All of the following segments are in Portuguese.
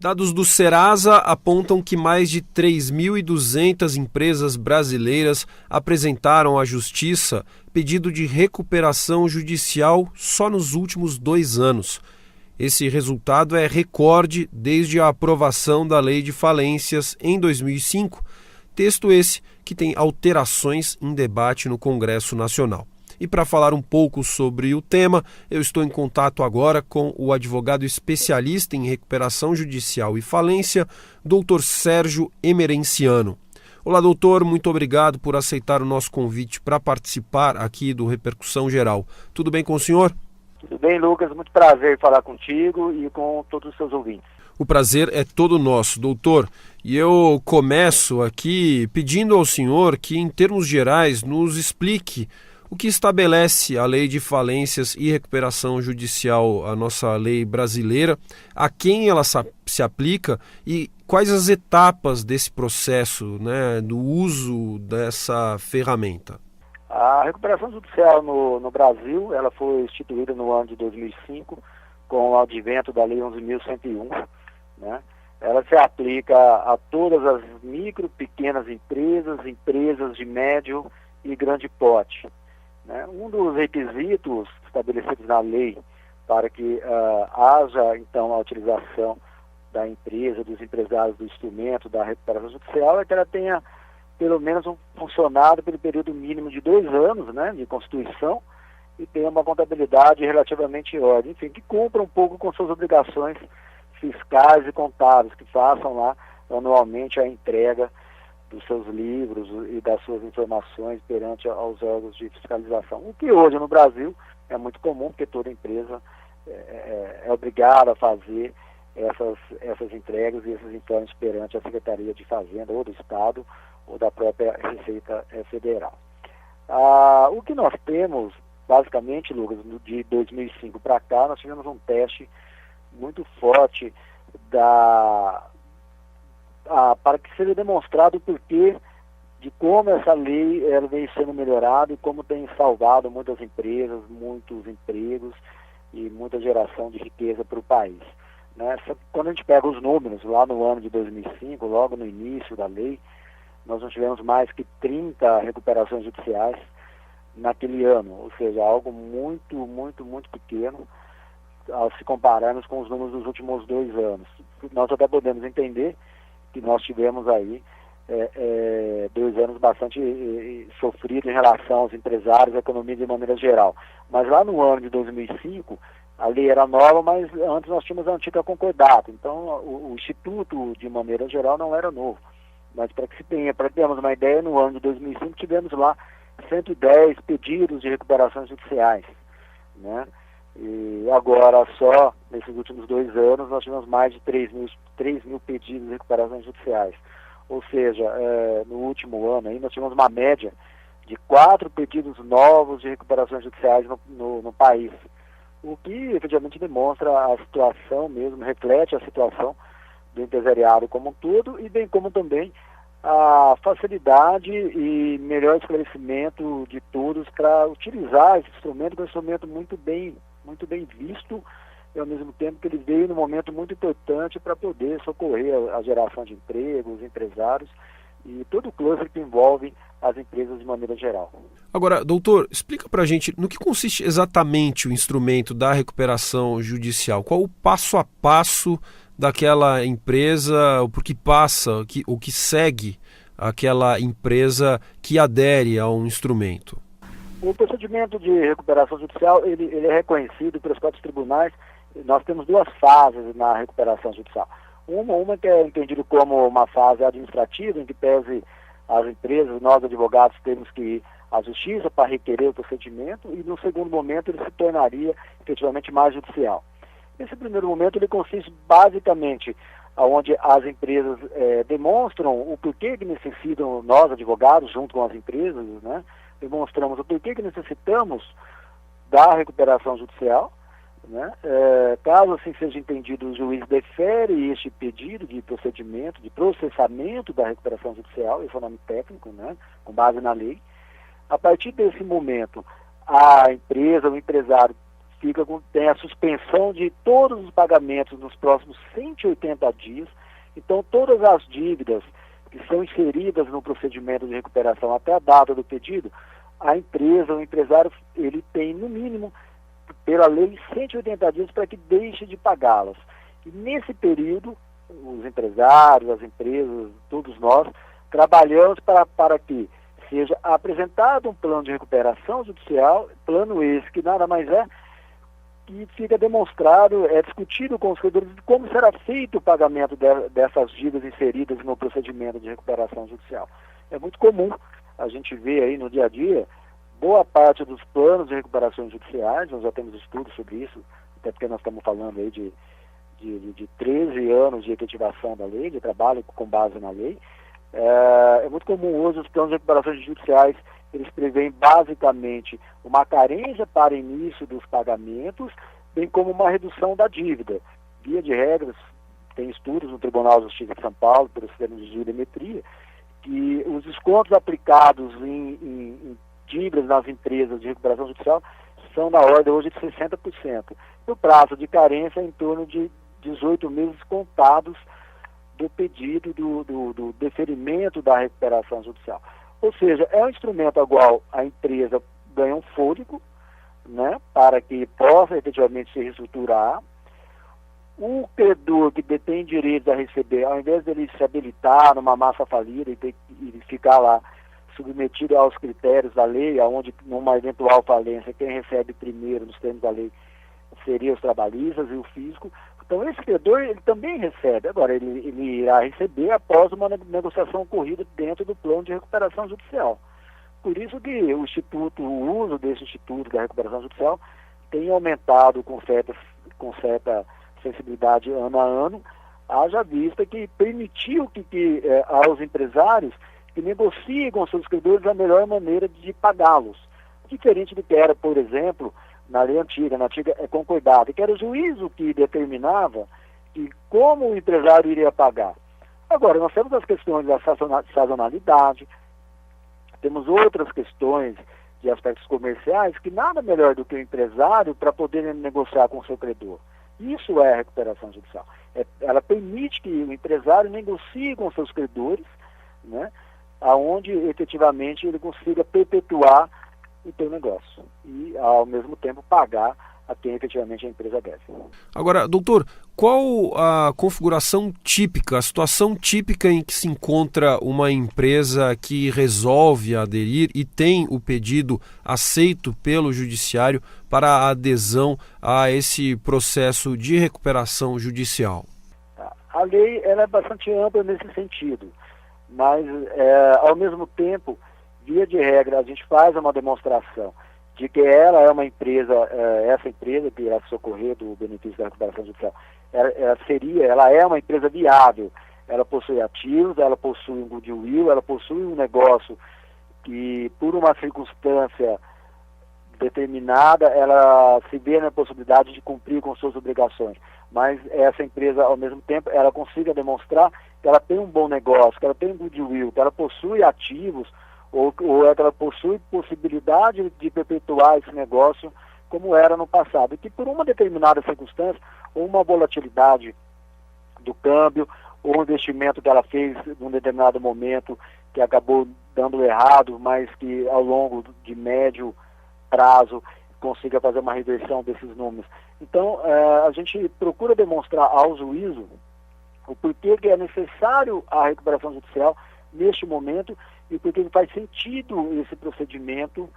Dados do Serasa apontam que mais de 3.200 empresas brasileiras apresentaram à Justiça pedido de recuperação judicial só nos últimos 2 anos. Esse resultado é recorde desde a aprovação da Lei de Falências em 2005, texto esse que tem alterações em debate no Congresso Nacional. E para falar um pouco sobre o tema, eu estou em contato agora com o advogado especialista em recuperação judicial e falência, Dr. Sérgio Emerenciano. Olá, doutor, muito obrigado por aceitar o nosso convite para participar aqui do Repercussão Geral. Tudo bem com o senhor? Tudo bem, Lucas. Muito prazer falar contigo e com todos os seus ouvintes. O prazer é todo nosso, doutor. E eu começo aqui pedindo ao senhor que, em termos gerais, nos explique o que estabelece a Lei de Falências e Recuperação Judicial, a nossa lei brasileira, a quem ela se aplica e quais as etapas desse processo, né, do uso dessa ferramenta. A recuperação judicial no Brasil, ela foi instituída no ano de 2005 com o advento da Lei 11.101, né? Ela se aplica a todas as micro, pequenas empresas, empresas de médio e grande porte. Um dos requisitos estabelecidos na lei para que haja, então, a utilização da empresa, dos empresários do instrumento da recuperação judicial é que ela tenha, pelo menos, funcionado pelo período mínimo de 2 anos, né, de constituição, e tenha uma contabilidade relativamente ordem, enfim, que cumpra um pouco com suas obrigações fiscais e contábeis, que façam lá anualmente a entrega dos seus livros e das suas informações perante aos órgãos de fiscalização. O que hoje no Brasil é muito comum, porque toda empresa é obrigada a fazer essas entregas e esses informes perante a Secretaria de Fazenda ou do Estado ou da própria Receita Federal. O que nós temos, basicamente, Lucas, de 2005 para cá, nós tivemos um teste muito forte para que seja demonstrado o porquê de como essa lei ela vem sendo melhorada e como tem salvado muitas empresas, muitos empregos e muita geração de riqueza para o país. Quando a gente pega os números, lá no ano de 2005, logo no início da lei, nós não tivemos mais que 30 recuperações judiciais naquele ano, ou seja, algo muito, muito, muito pequeno ao se compararmos com os números dos últimos 2 anos. Nós até podemos entender que nós tivemos aí 2 anos bastante sofridos em relação aos empresários e à economia de maneira geral. Mas lá no ano de 2005, a lei era nova, mas antes nós tínhamos a antiga concordata. Então, o Instituto, de maneira geral, não era novo. Mas para termos uma ideia, no ano de 2005 tivemos lá 110 pedidos de recuperações judiciais, né? E agora, só nesses últimos 2 anos, nós tivemos mais de 3 mil pedidos de recuperações judiciais. Ou seja, no último ano aí, nós tivemos uma média de 4 pedidos novos de recuperações judiciais no país. O que efetivamente demonstra a situação mesmo, reflete a situação do empresariado como um todo e bem como também a facilidade e melhor esclarecimento de todos para utilizar esse instrumento, que é um instrumento muito bem visto, e ao mesmo tempo que ele veio num momento muito importante para poder socorrer a geração de empregos, empresários e todo o cluster que envolve as empresas de maneira geral. Agora, doutor, explica para a gente no que consiste exatamente o instrumento da recuperação judicial. Qual o passo a passo daquela empresa, o que passa, o que segue aquela empresa que adere a um instrumento? O procedimento de recuperação judicial ele é reconhecido pelos próprios tribunais. Nós temos 2 fases na recuperação judicial. Uma que é entendido como uma fase administrativa, em que pese as empresas, nós advogados temos que ir à justiça para requerer o procedimento, e no segundo momento ele se tornaria efetivamente mais judicial. Esse primeiro momento ele consiste basicamente onde as empresas demonstram o porquê que necessitam, nós advogados junto com as empresas, né, demonstramos o porquê que necessitamos da recuperação judicial, né? Caso assim seja entendido, o juiz defere este pedido de procedimento, de processamento da recuperação judicial, esse é o nome técnico, né, com base na lei. A partir desse momento, a empresa, o empresário tem a suspensão de todos os pagamentos nos próximos 180 dias. Então, todas as dívidas que são inseridas no procedimento de recuperação até a data do pedido, a empresa, o empresário, ele tem, no mínimo, pela lei, 180 dias para que deixe de pagá-las. E nesse período, os empresários, as empresas, todos nós, trabalhamos para que seja apresentado um plano de recuperação judicial, plano esse que nada mais é, que fica demonstrado, discutido com os credores de como será feito o pagamento dessas dívidas inseridas no procedimento de recuperação judicial. É muito comum a gente ver aí no dia a dia, boa parte dos planos de recuperação judiciais, nós já temos estudos sobre isso, até porque nós estamos falando aí de 13 anos de efetivação da lei, de trabalho com base na lei. É muito comum hoje os planos de recuperação judiciais, eles prevêem basicamente uma carência para início dos pagamentos, bem como uma redução da dívida. Via de regras, tem estudos no Tribunal de Justiça de São Paulo, pelo sistema de jurimetria, que os descontos aplicados em dívidas nas empresas de recuperação judicial são na ordem hoje de 60%. E o prazo de carência é em torno de 18 meses contados do pedido do deferimento da recuperação judicial. Ou seja, é um instrumento ao qual a empresa ganha um fôlego, né, para que possa efetivamente se reestruturar. O credor que detém direitos a receber, ao invés dele se habilitar numa massa falida e ficar lá submetido aos critérios da lei, onde numa eventual falência quem recebe primeiro nos termos da lei seria os trabalhistas e o físico. Então esse credor ele também recebe, agora ele irá receber após uma negociação ocorrida dentro do plano de recuperação judicial. Por isso que o uso desse instituto da recuperação judicial tem aumentado com certa sensibilidade ano a ano, haja vista que permitiu que aos empresários que negociem com seus credores a melhor maneira de pagá-los. Diferente do que era, por exemplo, na lei antiga, é concordado, que era o juízo que determinava que como o empresário iria pagar. Agora, nós temos as questões da sazonalidade, temos outras questões de aspectos comerciais que nada melhor do que o empresário para poder negociar com o seu credor. Isso é a recuperação judicial. Ela permite que o empresário negocie com seus credores, né, aonde efetivamente ele consiga perpetuar o teu negócio e, ao mesmo tempo, pagar a quem efetivamente a empresa deve. Agora, doutor, qual a configuração típica, a situação típica em que se encontra uma empresa que resolve aderir e tem o pedido aceito pelo judiciário para a adesão a esse processo de recuperação judicial? A lei ela é bastante ampla nesse sentido, mas, ao mesmo tempo, via de regra, a gente faz uma demonstração de que ela é uma empresa, essa empresa que irá socorrer do benefício da recuperação judicial, ela é uma empresa viável, ela possui ativos, ela possui um goodwill, ela possui um negócio que, por uma circunstância determinada, ela se vê na possibilidade de cumprir com suas obrigações. Mas essa empresa, ao mesmo tempo, ela consiga demonstrar que ela tem um bom negócio, que ela tem um goodwill, que ela possui ativos, ou que ela possui possibilidade de perpetuar esse negócio como era no passado. E que por uma determinada circunstância, ou uma volatilidade do câmbio, ou um investimento que ela fez num determinado momento que acabou dando errado, mas que ao longo de médio prazo consiga fazer uma reversão desses números. Então, a gente procura demonstrar ao juízo o porquê que é necessário a recuperação judicial neste momento e porque faz sentido esse procedimento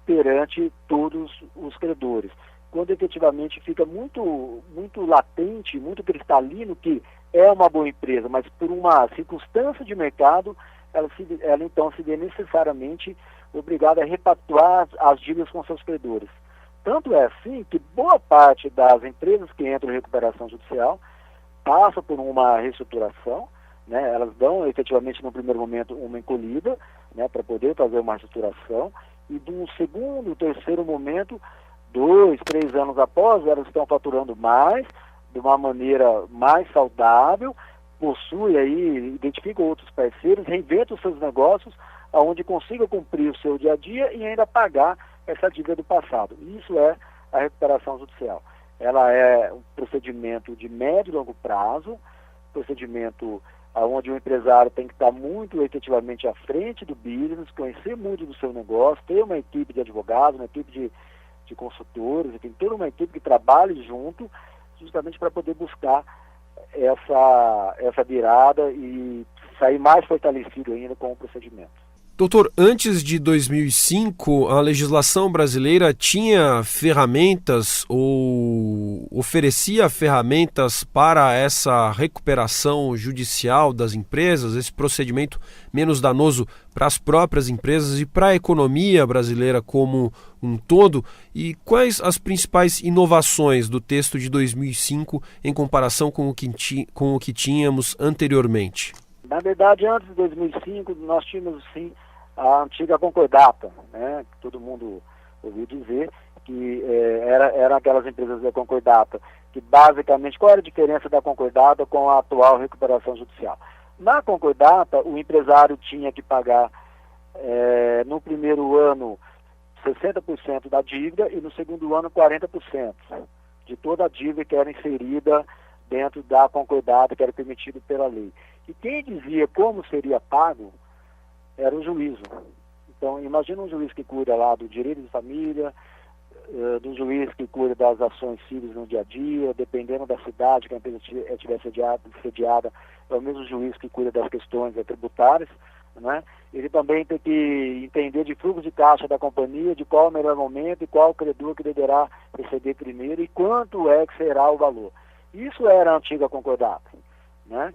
perante todos os credores. Quando efetivamente fica muito latente, muito cristalino que é uma boa empresa, mas por uma circunstância de mercado, ela então se vê necessariamente obrigada a repactuar as dívidas com seus credores. Tanto é assim que boa parte das empresas que entram em recuperação judicial passa por uma reestruturação, né? Elas dão efetivamente no primeiro momento uma encolhida, né, para poder fazer uma reestruturação, e de um segundo, terceiro momento, 2, 3 anos após, elas estão faturando mais, de uma maneira mais saudável, possui aí, identifica outros parceiros, reinventa os seus negócios, aonde consiga cumprir o seu dia a dia e ainda pagar essa dívida do passado. Isso é a recuperação judicial. Ela é um procedimento de médio e longo prazo, procedimento onde o empresário tem que estar muito efetivamente à frente do business, conhecer muito do seu negócio, ter uma equipe de advogados, uma equipe de consultores, tem toda uma equipe que trabalhe junto, justamente para poder buscar essa virada e sair mais fortalecido ainda com o procedimento. Doutor, antes de 2005, a legislação brasileira tinha ferramentas ou oferecia ferramentas para essa recuperação judicial das empresas, esse procedimento menos danoso para as próprias empresas e para a economia brasileira como um todo? E quais as principais inovações do texto de 2005 em comparação com o que tínhamos anteriormente? Na verdade, antes de 2005, nós tínhamos, sim, a antiga concordata, né, que todo mundo ouviu dizer, que eram aquelas empresas da concordata, que basicamente, qual era a diferença da concordata com a atual recuperação judicial? Na concordata, o empresário tinha que pagar no primeiro ano 60% da dívida e no segundo ano 40% de toda a dívida que era inserida dentro da concordata, que era permitido pela lei. E quem dizia como seria pago era o juízo. Então, imagina um juiz que cuida lá do direito de família, do juiz que cuida das ações cíveis no dia a dia, dependendo da cidade que a empresa estiver sediada, é o mesmo juiz que cuida das questões tributárias, né? Ele também tem que entender de fluxo de caixa da companhia, de qual é o melhor momento e qual o credor que deverá receber primeiro e quanto é que será o valor. Isso era a antiga concordata, né?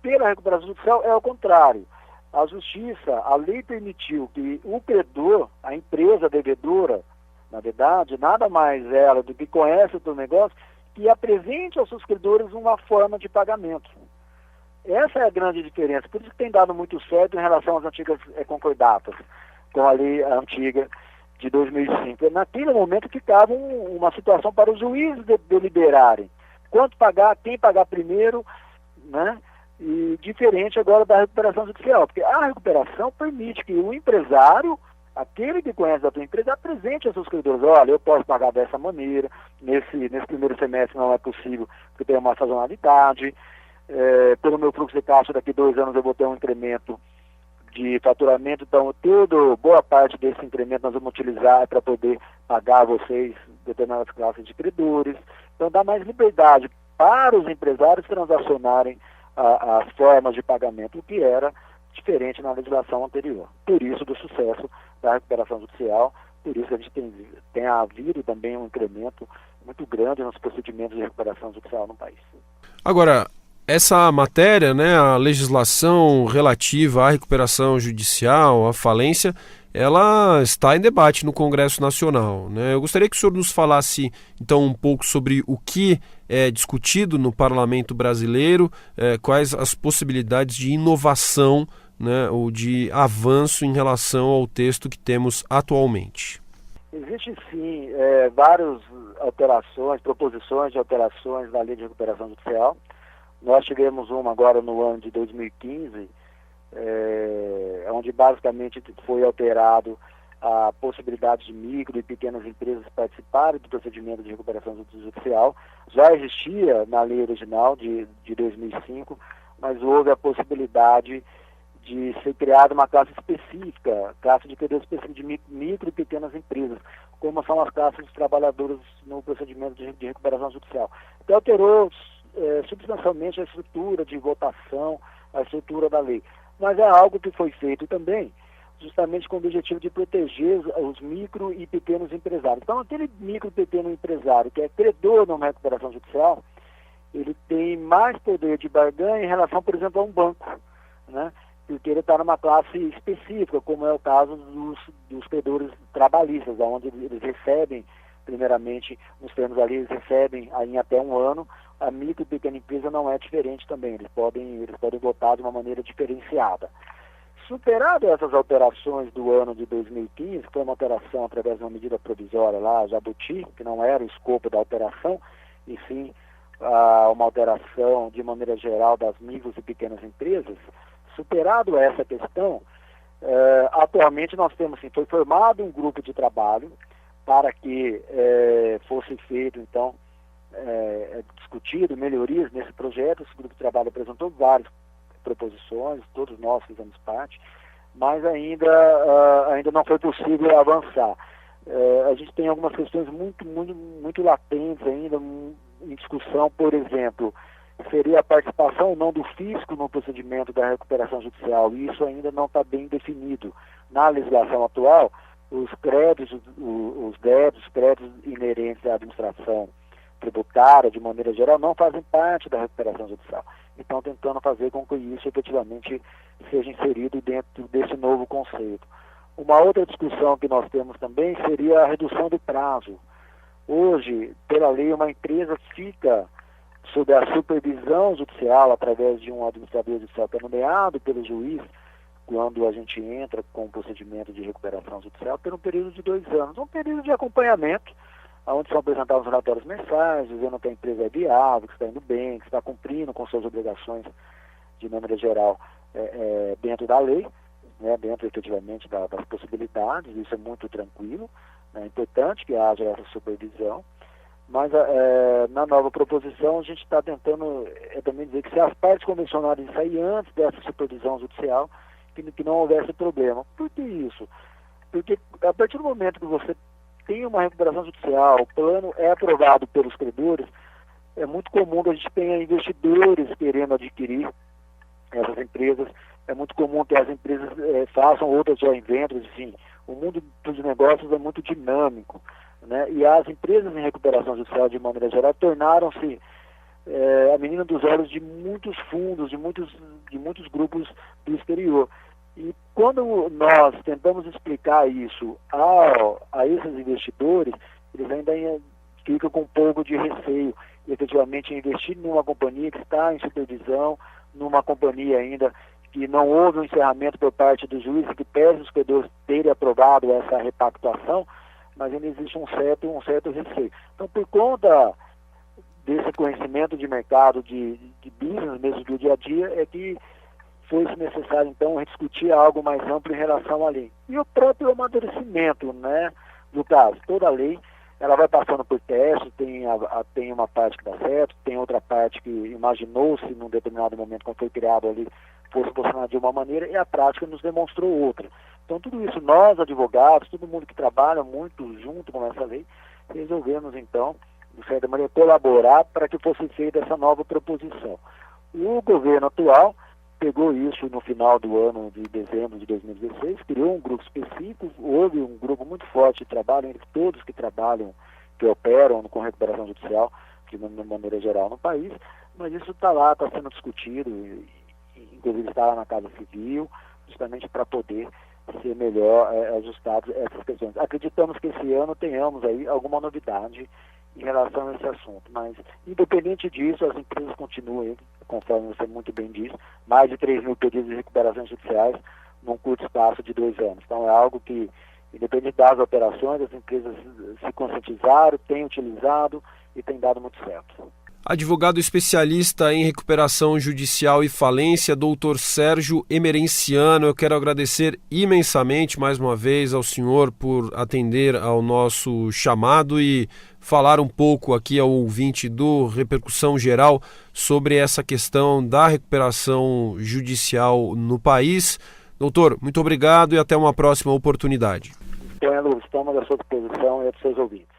Pela recuperação judicial é o contrário. A justiça, a lei permitiu que o credor, a empresa devedora, na verdade, nada mais ela do que conhece o seu negócio, que apresente aos seus credores uma forma de pagamento. Essa é a grande diferença. Por isso que tem dado muito certo em relação às antigas concordatas, com a lei antiga de 2005. Naquele momento ficava uma situação para os juízes deliberarem quanto pagar, quem pagar primeiro, né? E diferente agora da recuperação judicial, porque a recuperação permite que o empresário, aquele que conhece da tua empresa, apresente aos seus credores: olha, eu posso pagar dessa maneira, nesse primeiro semestre não é possível, porque tem uma sazonalidade, pelo meu fluxo de caixa daqui 2 anos eu vou ter um incremento de faturamento, então boa parte desse incremento nós vamos utilizar para poder pagar a vocês determinadas classes de credores. Então dá mais liberdade para os empresários transacionarem as formas de pagamento, o que era diferente na legislação anterior. Por isso do sucesso da recuperação judicial, por isso a gente tem havido também um incremento muito grande nos procedimentos de recuperação judicial no país. Agora, essa matéria, né, a legislação relativa à recuperação judicial, à falência, ela está em debate no Congresso Nacional, né? Eu gostaria que o senhor nos falasse, então, um pouco sobre o que é discutido no Parlamento brasileiro, quais as possibilidades de inovação, né, ou de avanço em relação ao texto que temos atualmente. Existe, sim, várias proposições de alterações da Lei de Recuperação Judicial. Nós tivemos uma agora no ano de 2015, onde basicamente foi alterado a possibilidade de micro e pequenas empresas participarem do procedimento de recuperação judicial. Já existia na lei original de 2005, mas houve a possibilidade de ser criada uma classe específica, classe de credores específica de micro e pequenas empresas, como são as classes de trabalhadores no procedimento de recuperação judicial. Então alterou substancialmente a estrutura de votação, a estrutura da lei. Mas é algo que foi feito também justamente com o objetivo de proteger os micro e pequenos empresários. Então, aquele micro e pequeno empresário que é credor numa recuperação judicial, ele tem mais poder de barganha em relação, por exemplo, a um banco, né? Porque ele está numa classe específica, como é o caso dos credores trabalhistas, onde eles recebem, primeiramente, nos termos ali, eles recebem em até 1 ano. A micro e pequena empresa não é diferente também, eles podem votar de uma maneira diferenciada. Superado essas alterações do ano de 2015, que foi uma alteração através de uma medida provisória lá, Jabuti, que não era o escopo da alteração, e sim uma alteração de maneira geral das micros e pequenas empresas, superado essa questão, atualmente nós temos, sim, foi formado um grupo de trabalho para que fosse feito, então, discutido melhorias nesse projeto. Esse grupo de trabalho apresentou várias proposições, todos nós fizemos parte, mas ainda não foi possível avançar. A gente tem algumas questões muito latentes ainda em discussão. Por exemplo, seria a participação ou não do fisco no procedimento da recuperação judicial, e isso ainda não está bem definido. Na legislação atual, os créditos, os débitos, créditos inerentes à administração tributária, de maneira geral, não fazem parte da recuperação judicial. Então, tentando fazer com que isso efetivamente seja inserido dentro desse novo conceito. Uma outra discussão que nós temos também seria a redução do prazo. Hoje, pela lei, uma empresa fica sob a supervisão judicial através de um administrador judicial que é nomeado pelo juiz, quando a gente entra com o procedimento de recuperação judicial, por um período de 2 anos. Um período de acompanhamento, onde são apresentados relatórios mensais, dizendo que a empresa é viável, que está indo bem, que está cumprindo com suas obrigações, de maneira geral, dentro da lei, né, dentro efetivamente das possibilidades. Isso é muito tranquilo, né, é importante que haja essa supervisão, mas na nova proposição a gente está tentando também dizer que se as partes convencionadas saírem antes dessa supervisão judicial, que não houvesse problema. Por que isso? Porque a partir do momento que você tem uma recuperação judicial, o plano é aprovado pelos credores, é muito comum que a gente tenha investidores querendo adquirir essas empresas, é muito comum que as empresas façam outras joint ventures, enfim. O mundo dos negócios é muito dinâmico, né? E as empresas em recuperação judicial, de maneira geral, tornaram-se a menina dos olhos de muitos fundos, de muitos grupos do exterior. E quando nós tentamos explicar isso a esses investidores, eles ainda ficam com um pouco de receio, efetivamente, investir numa companhia que está em supervisão, numa companhia ainda que não houve um encerramento por parte do juiz, que pese os credores terem aprovado essa repactuação, mas ainda existe um certo receio. Então, por conta desse conhecimento de mercado, de business mesmo do dia a dia, é que foi necessário, então, discutir algo mais amplo em relação à lei. E o próprio amadurecimento, né, do caso. Toda a lei, ela vai passando por testes, tem uma parte que dá certo, tem outra parte que imaginou-se num determinado momento, quando foi criado ali, fosse funcionar de uma maneira, e a prática nos demonstrou outra. Então, tudo isso, nós, advogados, todo mundo que trabalha muito junto com essa lei, resolvemos, então, de certa maneira, colaborar para que fosse feita essa nova proposição. O governo atual pegou isso no final do ano de dezembro de 2016, criou um grupo específico, houve um grupo muito forte de trabalho entre todos que trabalham, que operam com recuperação judicial, de uma maneira geral no país, mas isso está lá, está sendo discutido, inclusive está lá na Casa Civil, justamente para poder ser melhor ajustado essas questões. Acreditamos que esse ano tenhamos aí alguma novidade em relação a esse assunto, mas independente disso, as empresas continuam, conforme você muito bem disse, mais de 3 mil pedidos de recuperações judiciais num curto espaço de 2 anos. Então é algo que, independente das operações, as empresas se conscientizaram, têm utilizado e tem dado muito certo. Advogado especialista em recuperação judicial e falência, doutor Sérgio Emerenciano, eu quero agradecer imensamente mais uma vez ao senhor por atender ao nosso chamado e falar um pouco aqui ao ouvinte do Repercussão Geral sobre essa questão da recuperação judicial no país. Doutor, muito obrigado e até uma próxima oportunidade. Estamos à sua disposição e a dos seus ouvintes.